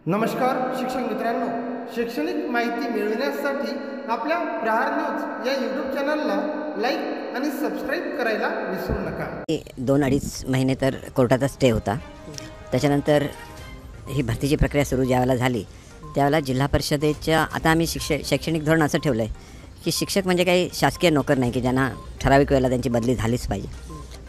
नमस्कार शिक्षक मित्रांनो, शैक्षणिक माहिती मिळविण्यासाठी आपल्या प्रहार न्यूज या यूट्यूब चॅनलला लाईक आणि सबस्क्राईब करायला विसरू नका. 2-2.5 महिने तर कोर्टाचा स्टे होता. त्याच्यानंतर ही भरतीची प्रक्रिया सुरू ज्यावेळेला झाली त्यावेळेला जिल्हा परिषदेच्या आता आम्ही शैक्षणिक धोरण असं ठेवलं आहे की शिक्षक म्हणजे काही शासकीय नोकर नाही की ज्यांना ठराविक वेळेला त्यांची बदली झालीच पाहिजे.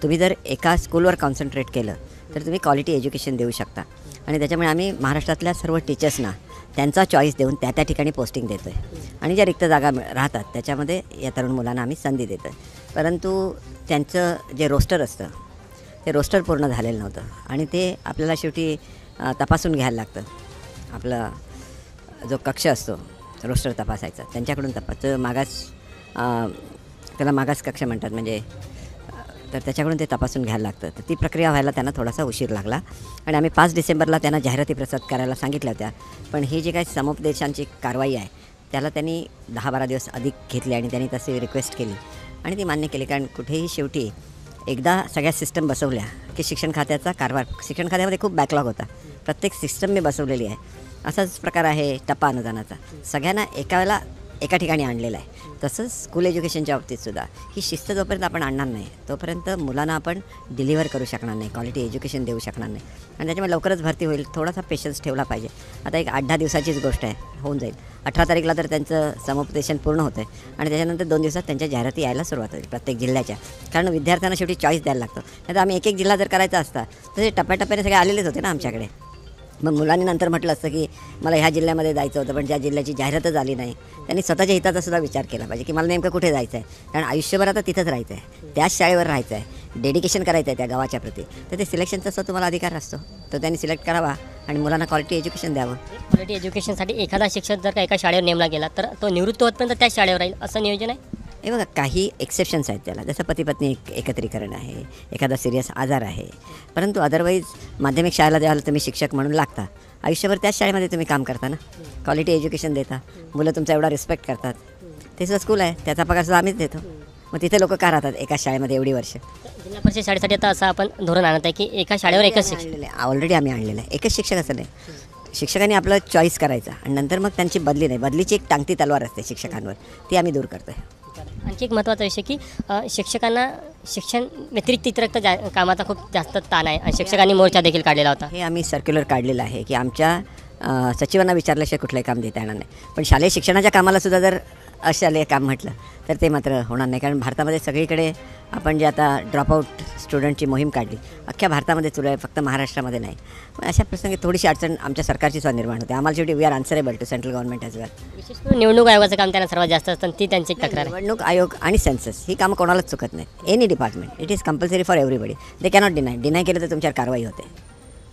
तुम्ही जर एका स्कूलवर कॉन्सन्ट्रेट केलं तर तुम्ही क्वालिटी एज्युकेशन देऊ शकता. आणि त्याच्यामुळे आम्ही महाराष्ट्रातल्या सर्व टीचर्सना त्यांचा चॉईस देऊन त्या ठिकाणी पोस्टिंग देतो आहे. आणि ज्या रिक्त जागा राहतात त्याच्यामध्ये या तरुण मुलांना आम्ही संधी देतो आहे. परंतु त्यांचं जे रोस्टर असतं ते रोस्टर पूर्ण झालेलं नव्हतं आणि ते आपल्याला शेवटी तपासून घ्यायला लागतं. आपला जो कक्ष असतो रोस्टर तपासायचा त्यांच्याकडून त्याला मागास कक्ष म्हणतात. म्हणजे तर त्याच्याकडून ते तपासून घ्यायला लागतं. तर ती प्रक्रिया व्हायला त्यांना थोडासा उशीर लागला आणि आम्ही 5 डिसेंबरला त्यांना जाहिराती प्रसाद करायला सांगितल्या होत्या. पण ही जी काही समुपदेशांची कारवाई आहे त्याला त्यांनी 10-12 दिवस अधिक घेतले आणि त्यांनी तशी रिक्वेस्ट केली आणि ती मान्य केली. कारण कुठेही शेवटी एकदा सगळ्या सिस्टम बसवल्या की शिक्षण खात्याचा कारभार शिक्षण खात्यामध्ये खूप बॅकलॉग होता. प्रत्येक सिस्टम मी बसवलेली आहे. असाच प्रकार आहे टप्पा अनुदानाचा, सगळ्यांना एका वेळेला एका ठिकाणी आणलेलं आहे. तसंच स्कूल एज्युकेशनच्या बाबतीतसुद्धा ही शिस्त जोपर्यंत आपण आणणार नाही तोपर्यंत मुलांना आपण डिलिव्हर करू शकणार नाही, क्वालिटी एज्युकेशन देऊ शकणार नाही. आणि त्याच्यामुळे लवकरच भरती होईल. थोडासा पेशन्स ठेवला पाहिजे. आता एक 8-10 दिवसाचीच गोष्ट आहे, होऊन जाईल. 18 तारीखला तर त्यांचं समुपदेशन पूर्ण होतं आहे आणि त्याच्यानंतर 2 दिवसात त्यांच्या जाहिराती यायला सुरुवात होईल प्रत्येक जिल्ह्याच्या. कारण विद्यार्थ्यांना शेवटी चॉईस द्यायला लागतो. नाही तर आम्ही एक जिल्हा जर करायचा असता तर ते टप्प्याटप्प्याने सगळे आलेलेच होते ना आमच्याकडे. मग मुलांनी नंतर म्हटलं असतं की मला ह्या जिल्ह्यामध्ये जायचं होतं पण ज्या जिल्ह्याची जाहिरातच आली नाही. त्यांनी स्वतःच्या हिताचा सुद्धा विचार केला पाहिजे की मला नेमकं कुठे जायचं आहे. कारण आयुष्यभर आता तिथंच राहायचं आहे, त्याच शाळेवर राहायचं आहे, डेडिकेशन करायचं आहे त्या गावाच्या प्रती. तर ते सिलेक्शनचा सुद्धा तुम्हाला अधिकार असतो. तर त्यांनी सिलेक्ट करावा आणि मुलांना क्वालिटी एज्युकेशन द्यावं. क्वालिटी एज्युकेशनसाठी एखादा शिक्षक जर का एका शाळेवर नेमला गेला तर तो निवृत्त होतपर्यंत त्याच शाळेवर राहील असं नियोजन आहे. हे बघा, काही एक्सेप्शन्स आहेत त्याला, जसं पती-पत्नी एकत्रीकरण आहे, एखादा सिरियस आजार आहे. परंतु अदरवाईज माध्यमिक शाळेला द्यायला तुम्ही शिक्षक म्हणून लागता. आयुष्यभर त्याच शाळेमध्ये तुम्ही काम करता ना, क्वालिटी एज्युकेशन देता, मुलं तुमचा एवढा रिस्पेक्ट करतात. ते सुद्धा स्कूल आहे, त्याचा पगारसुद्धा आम्हीच देतो. मग तिथे लोक का राहतात एका शाळेमध्ये एवढी वर्ष? जिल्हा परिषद शाळेसाठी आता असं आपण धोरण आणत आहे की एका शाळेवर एकच शिक्षक. ऑलरेडी आम्ही आणलेलं आहे. एकच शिक्षक असं नाही, शिक्षकांनी आपलं चॉईस करायचा आणि नंतर मग त्यांची बदली नाही. बदलीची एक टांगती तलवार असते शिक्षकांवर, ती आम्ही दूर करतो आहे. आणखी एक महत्त्वाचा विषय की शिक्षकांना शिक्षण व्यतिरिक्त कामाचा खूप जास्त ताण आहे आणि शिक्षकांनी मोर्चा देखील काढलेला होता. हे आम्ही सर्क्युलर काढलेलं आहे की आमच्या सचिवांना विचारल्याशिवाय कुठलंही काम देता येणार नाही. पण शालेय शिक्षणाच्या कामाला सुद्धा जर अशालेय काम म्हटलं तर ते मात्र होणार नाही. कारण भारतामध्ये सगळीकडे आपण जे आता ड्रॉपआउट स्टुडंटची मोहीम काढली अख्ख्या भारतामध्ये सुरू आहे, फक्त महाराष्ट्रामध्ये नाही. पण अशा प्रसंगी थोडीशी अडचण आमच्या सरकारची सुद्धा निर्माण होते. आम्हाला शेवटी we are answerable to central government as well. विशेष करून निवडणूक आयोगाचं काम त्यांना सर्वात जास्त असतं ती त्यांची तक्रार आहे. निवडणूक आयोग आणि सेन्सस ही कामं कोणालाच चुकत नाही. Any department it is compulsory for everybody. They cannot deny केलं तर तुमच्यावर कारवाई होते.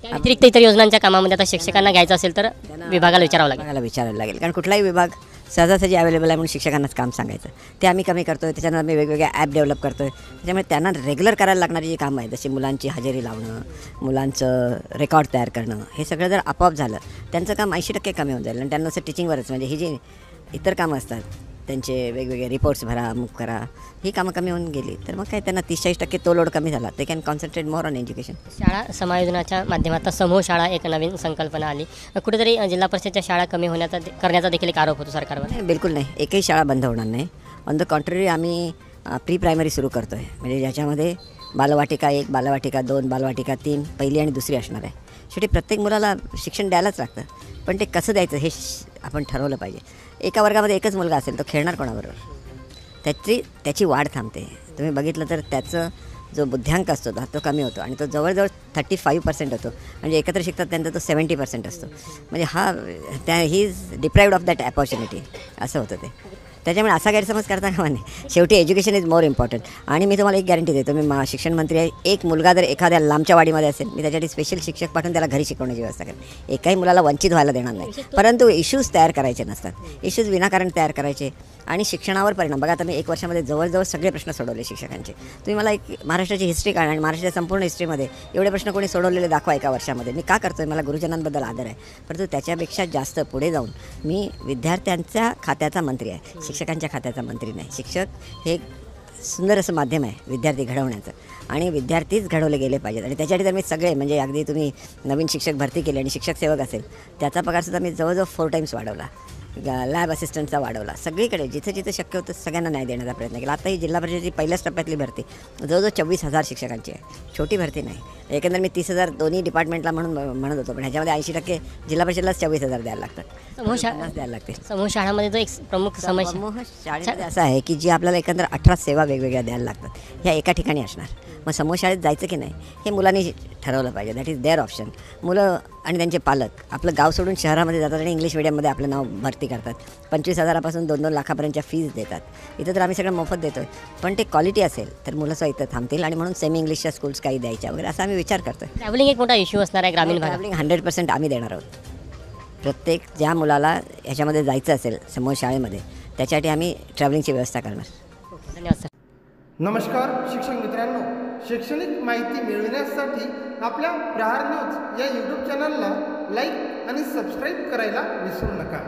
त्या व्यतिरिक्त इतर योजनांच्या कामामध्ये आता शिक्षकांना घ्यायचं असेल तर विभागाला विचारायला लागेल. कारण कुठलाही विभाग सहजासहजी अवेलेबल आहे म्हणून शिक्षकांनाच काम सांगायचं ते आम्ही कमी करतो आहे. त्याच्यानंतर आम्ही वेगवेगळे ॲप डेव्हलप करतो आहे. त्याच्यामुळे त्यांना रेग्युलर करायला लागणारी जी कामं आहे जशी मुलांची हजेरी लावणं, मुलांचं रेकॉर्ड तयार करणं, हे सगळं जर आपोआप झालं त्यांचं काम 80% कमी होऊन जाईल. आणि त्यांना असं टीचिंगवरच म्हणजे ही जी इतर कामं असतात त्यांचे वेगवेगळे रिपोर्ट्स भरा, अमुक करा, ही कामं कमी होऊन गेली तर मग काय त्यांना 30-40% तो लोड कमी झाला. ते can concentrate more on education. शाळा समायोजनाच्या माध्यमातून समूह शाळा एक नवीन संकल्पना आली. कुठेतरी जिल्हा परिषदच्या शाळा कमी करण्याचा देखील एक आरोप होतो सरकारवर. नाही, बिलकुल नाही. एकही शाळा बंद होणार नाही. ऑन द कॉन्ट्ररी आम्ही प्री प्रायमरी सुरू करतो आहे. म्हणजे ज्याच्यामध्ये बालवाटिका 1, बालवाटिका 2, बालवाटिका 3 पहिली आणि दुसरी असणार आहे. शेवटी प्रत्येक मुलाला शिक्षण द्यायलाच लागतं, पण ते कसं द्यायचं हे आपण ठरवलं पाहिजे. एका वर्गामध्ये एकच मुलगा असेल तो खेळणार कोणाबरोबर? त्याची वाढ थांबते. तुम्ही बघितलं तर त्याचं जो बुद्ध्यांक असतो तो कमी होतो आणि तो जवळजवळ 35% होतो. म्हणजे एकत्र शिकतात त्यांचा तो 70% असतो. म्हणजे he is deprived of that opportunity असं होतं ते. त्याच्यामुळे असा गैरसमज करता कामा नये. शेवटी एज्युकेशन इज मोर इम्पॉर्टंट. आणि मी तुम्हाला एक गॅरंटी देतो, मी शिक्षण मंत्री आहे. एक मुलगा जर एखाद्या लांबच्या वाडीमध्ये असेल मी त्याच्यासाठी स्पेशल शिक्षक पाठवून त्याला घरी शिकवण्याची व्यवस्था करेन. एकाही मुलाला वंचित व्हायला देणार नाही. परंतु इश्यूज तयार करायचे नसतात. इश्यूज विनाकारण तयार करायचे आणि शिक्षणावर परिणाम. बघा आता मी 1 वर्षामध्ये जवळजवळ सगळे प्रश्न सोडवले शिक्षकांचे. तुम्ही मला एक महाराष्ट्राची हिस्ट्री काढा आणि महाराष्ट्राच्या संपूर्ण हिस्ट्रीमध्ये एवढे प्रश्न कोणी सोडवलेले दाखवा एका वर्षामध्ये. मी का करतो आहे? मला गुरुजनांबद्दल आदर आहे. परंतु त्याच्यापेक्षा जास्त पुढे जाऊन मी विद्यार्थ्यांच्या खात्याचा मंत्री आहे, शिक्षकांच्या खात्याचा मंत्री नाही. शिक्षक हे सुंदर असं माध्यम आहे विद्यार्थी घडवण्याचं आणि विद्यार्थीच घडवले गेले पाहिजेत. आणि त्याच्यासाठी तर मी सगळे म्हणजे अगदी तुम्ही नवीन शिक्षक भरती केले आणि शिक्षक सेवक असेल त्याचा पगारसुद्धा मी जवळजवळ 4 टाईम्स वाढवला. लॅब असिस्टंटचा वाढवला. सगळीकडे जिथं जिथं शक्य होतं सगळ्यांना न्याय देण्याचा प्रयत्न केला. आता ही जिल्हा परिषदेची पहिल्याच टप्प्यातली भरती जवळजवळ 24,000 शिक्षकांची आहे. छोटी भरती नाही. एकंदर मी 30,000 दोन्ही डिपार्टमेंटला म्हणत होतो, पण ह्याच्यामध्ये 80% जिल्हा परिषदेलाच 24,000 द्यायला लागतात. समूह शा द्यायला लागते. समूह शाळांमध्ये जो एक प्रमुख समस्या समूह शाळेमध्ये असं आहे की जी आपल्याला एकंदर 18 सेवा वेगवेगळ्या द्यायला लागतात. ह्या एका ठिकाणी असणार. मग समूह शाळेत जायचं की नाही हे मुलांनी ठरवलं पाहिजे. That is their option. मुलं आणि त्यांचे पालक आपलं गाव सोडून शहरामध्ये जातात आणि इंग्लिश मिडियममध्ये आपलं नाव भरती करतात. 25,000पासून 2-2 लाखापर्यंतच्या फीज देतात. इथं तर आम्ही सगळं मोफत देतो आहे, पण ते क्वालिटी असेल तर मुलं सुद्धा इथं थांबतील आणि म्हणून सेमी इंग्लिशच्या स्कूल्स काही द्यायच्या वगैरे असा आम्ही विचार करतो आहे. ट्रॅव्हलिंग एक मोठा इश्यू असणार आहे ग्रामीण भागात. ट्रॅव्हलिंग 100% आम्ही देणार आहोत. प्रत्येक ज्या मुलाला ह्याच्यामध्ये जायचं असेल समूह शाळेमध्ये त्याच्यासाठी आम्ही ट्रॅव्हलिंगची व्यवस्था करणार. धन्यवाद सर. नमस्कार शिक्षक मित्रांनो, शैक्षणिक माहिती मिळविण्यासाठी आपल्या प्रहार न्यूज या यूट्यूब चॅनलला लाईक आणि सबस्क्राईब करायला विसरू नका.